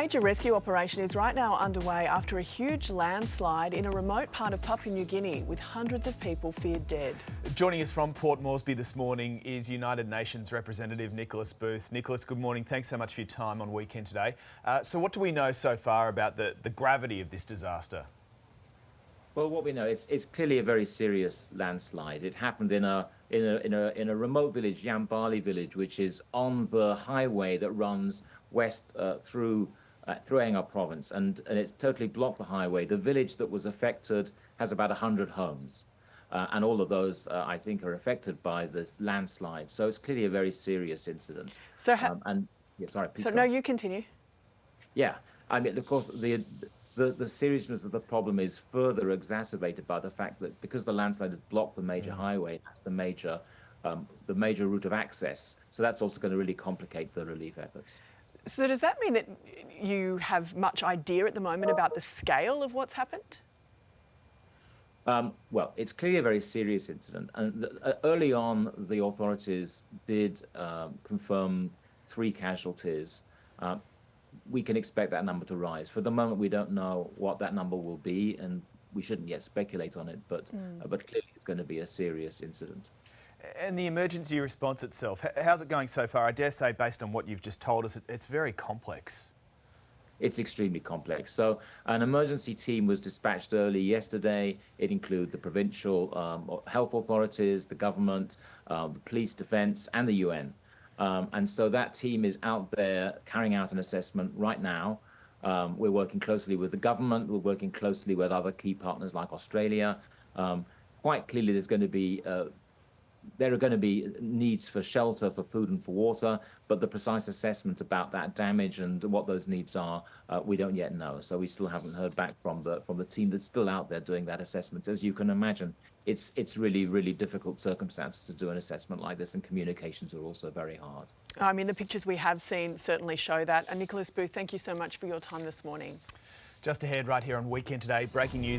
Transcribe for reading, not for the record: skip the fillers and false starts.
A major rescue operation is right now underway after a huge landslide in a remote part of Papua New Guinea, with hundreds of people feared dead. Joining us from Port Moresby this morning is United Nations Representative Nicholas Booth. Nicholas, good morning. Thanks so much for your time on Weekend Today. So what do we know so far about the gravity of this disaster? Well, what we know, it's clearly a very serious landslide. It happened in a remote village, Yambali Village, which is on the highway that runs west through Enga Province, and it's totally blocked the highway. The village that was affected has about 100 homes, and all of those, I think, are affected by this landslide. So it's clearly a very serious incident. So, you continue. Yeah, I mean, of course, the seriousness of the problem is further exacerbated by the fact that because the landslide has blocked the major highway, that's the major route of access. So that's also going to really complicate the relief efforts. So does that mean that you have much idea at the moment about the scale of what's happened? Well, it's clearly a very serious incident. And early on, the authorities did confirm 3 casualties. We can expect that number to rise. For the moment, we don't know what that number will be, and we shouldn't yet speculate on it, but clearly it's going to be a serious incident. And the emergency response itself, how's it going so far? I dare say, based on what you've just told us, it's very complex. It's extremely complex. So an emergency team was dispatched early yesterday. It includes the provincial health authorities, the government, the police, defence, and the UN. And so that team is out there carrying out an assessment right now. We're working closely with the government. We're working closely with other key partners like Australia. Quite clearly, there are going to be needs for shelter, for food and for water, but the precise assessment about that damage and what those needs are, we don't yet know. So we still haven't heard back from the team that's still out there doing that assessment. As you can imagine, it's really, really difficult circumstances to do an assessment like this, and communications are also very hard. I mean, the pictures we have seen certainly show that. And Nicholas Booth, thank you so much for your time this morning. Just ahead right here on Weekend Today, breaking news.